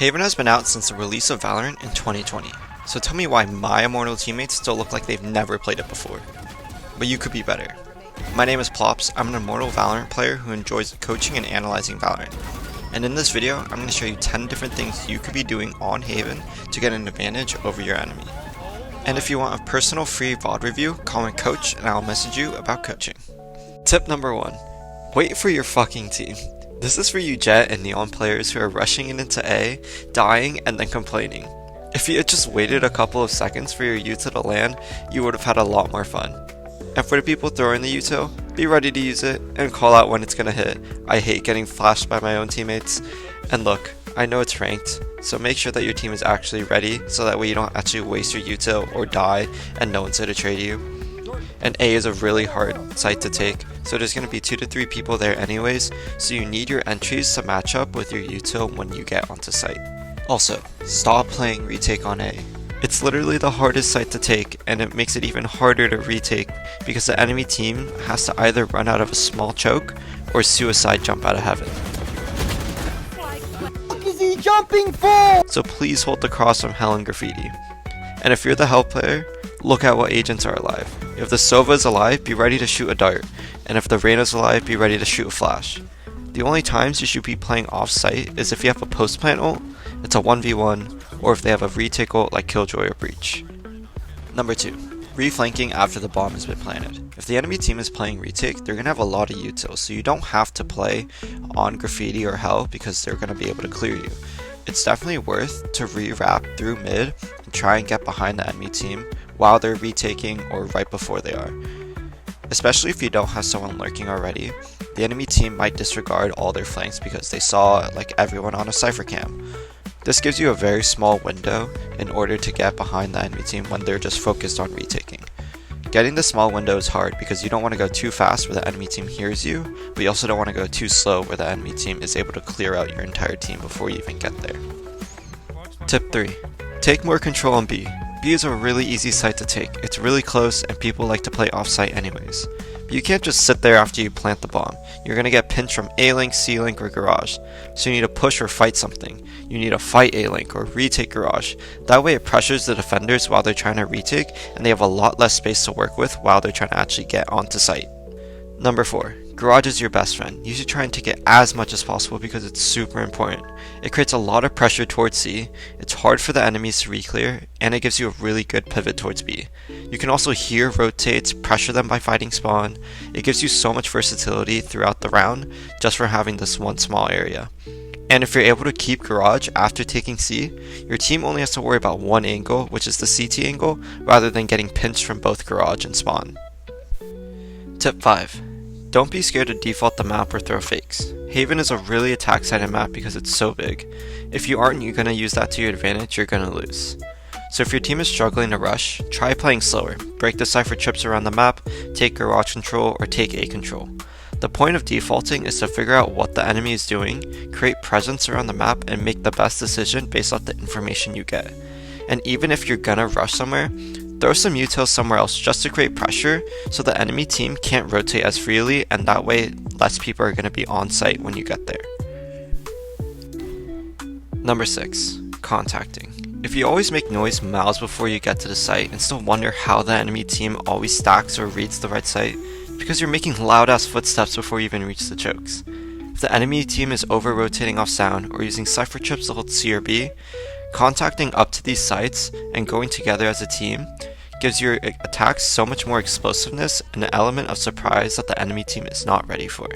Haven has been out since the release of Valorant in 2020, so tell me why my Immortal teammates still look like they've never played it before. But you could be better. My name is Plops, I'm an Immortal Valorant player who enjoys coaching and analyzing Valorant. And in this video, I'm going to show you 10 different things you could be doing on Haven to get an advantage over your enemy. And if you want a personal free VOD review, comment coach and I'll message you about coaching. Tip number 1. Wait for your fucking team. This is for you Jet and Neon players who are rushing it into A, dying, and then complaining. If you had just waited a couple of seconds for your util to land, you would have had a lot more fun. And for the people throwing the util, be ready to use it and call out when it's gonna hit. I hate getting flashed by my own teammates. And look, I know it's ranked, so make sure that your team is actually ready so that way you don't actually waste your util or die and no one's there to trade you. And A is a really hard site to take, so there's going to be 2 to 3 people there anyways, so you need your entries to match up with your util when you get onto site. Also, stop playing retake on A. It's literally the hardest site to take, and it makes it even harder to retake because the enemy team has to either run out of a small choke or suicide jump out of heaven. What is he jumping for? So please hold the cross from Hell and Graffiti. And if you're the Hell player, look at what agents are alive. If the Sova is alive, be ready to shoot a dart, and if the Reyna is alive, be ready to shoot a flash. The only times you should be playing off-site is if you have a post-plant ult, it's a 1v1, or if they have a retake ult like Killjoy or Breach. Number 2. Reflanking after the bomb has been planted. If the enemy team is playing retake, they're going to have a lot of util, so you don't have to play on Graffiti or Hell because they're going to be able to clear you. It's definitely worth to re-wrap through mid and try and get behind the enemy team while they're retaking or right before they are. Especially if you don't have someone lurking already, the enemy team might disregard all their flanks because they saw like everyone on a cypher cam. This gives you a very small window in order to get behind the enemy team when they're just focused on retaking. Getting the small window is hard because you don't want to go too fast where the enemy team hears you, but you also don't want to go too slow where the enemy team is able to clear out your entire team before you even get there. Tip 3. Take more control on B. B is a really easy site to take. It's really close and people like to play off-site anyways. But you can't just sit there after you plant the bomb. You're going to get pinched from A-Link, C-Link, or Garage. So you need to push or fight something. You need to fight A-Link or retake Garage. That way it pressures the defenders while they're trying to retake and they have a lot less space to work with while they're trying to actually get onto site. Number 4. Garage is your best friend. You should try and take it as much as possible because it's super important. It creates a lot of pressure towards C, it's hard for the enemies to re-clear, and it gives you a really good pivot towards B. You can also hear rotates, pressure them by fighting spawn. It gives you so much versatility throughout the round just for having this one small area. And if you're able to keep Garage after taking C, your team only has to worry about one angle, which is the CT angle, rather than getting pinched from both Garage and spawn. Tip 5. Don't be scared to default the map or throw fakes. Haven is a really attack-sided map because it's so big. If you aren't going to use that to your advantage, you're going to lose. So if your team is struggling to rush, try playing slower. Break the cypher trips around the map, take Garage control, or take A control. The point of defaulting is to figure out what the enemy is doing, create presence around the map, and make the best decision based off the information you get. And even if you're gonna rush somewhere, throw some utils somewhere else just to create pressure so the enemy team can't rotate as freely, and that way less people are going to be on site when you get there. Number 6. Contacting. If you always make noise miles before you get to the site and still wonder how the enemy team always stacks or reads the right site, because you're making loud ass footsteps before you even reach the chokes. If the enemy team is over rotating off sound or using cypher chips to hold C or B, contacting up to these sites and going together as a team gives your attacks so much more explosiveness and an element of surprise that the enemy team is not ready for.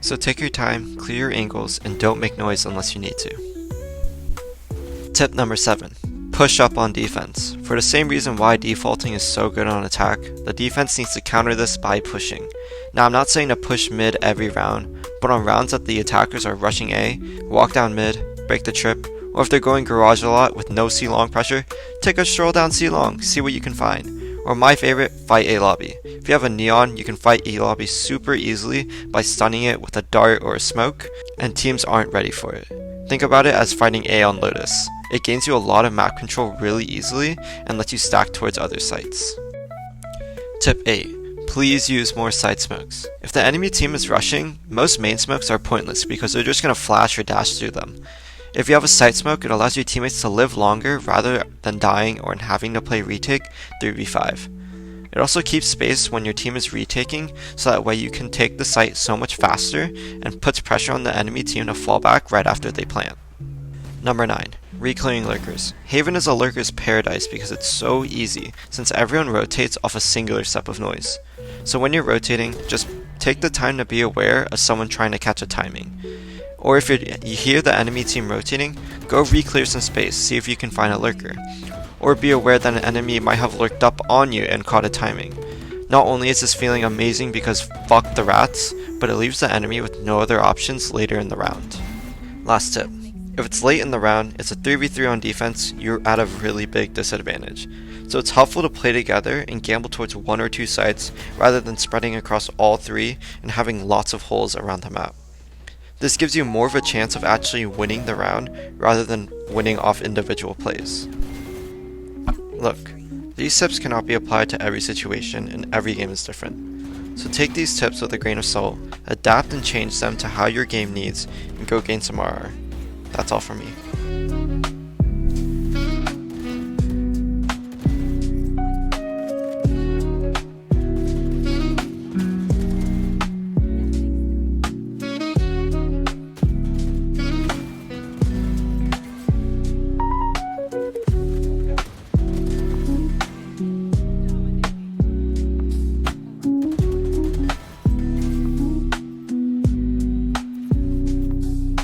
So take your time, clear your angles, and don't make noise unless you need to. Tip number 7. Push up on defense. For the same reason why defaulting is so good on attack, the defense needs to counter this by pushing. Now I'm not saying to push mid every round, but on rounds that the attackers are rushing A, walk down mid, break the trip, or if they're going Garage a lot with no C long pressure, take a stroll down C long, see what you can find. Or my favorite, fight A lobby. If you have a Neon, you can fight E lobby super easily by stunning it with a dart or a smoke, and teams aren't ready for it. Think about it as fighting A on Lotus. It gains you a lot of map control really easily and lets you stack towards other sites. Tip 8. Please use more side smokes. If the enemy team is rushing, most main smokes are pointless because they're just going to flash or dash through them. If you have a site smoke, it allows your teammates to live longer rather than dying or having to play retake 3v5. It also keeps space when your team is retaking, so that way you can take the site so much faster and puts pressure on the enemy team to fall back right after they plant. Number 9. Reclearing lurkers. Haven is a lurker's paradise because it's so easy, since everyone rotates off a singular step of noise. So when you're rotating, just take the time to be aware of someone trying to catch a timing. Or if you hear the enemy team rotating, go re-clear some space, see if you can find a lurker. Or be aware that an enemy might have lurked up on you and caught a timing. Not only is this feeling amazing because fuck the rats, but it leaves the enemy with no other options later in the round. Last tip. If it's late in the round, it's a 3v3 on defense, you're at a really big disadvantage. So it's helpful to play together and gamble towards one or two sites rather than spreading across all three and having lots of holes around the map. This gives you more of a chance of actually winning the round rather than winning off individual plays. Look, these tips cannot be applied to every situation and every game is different. So take these tips with a grain of salt, adapt and change them to how your game needs, and go gain some RR. That's all from me.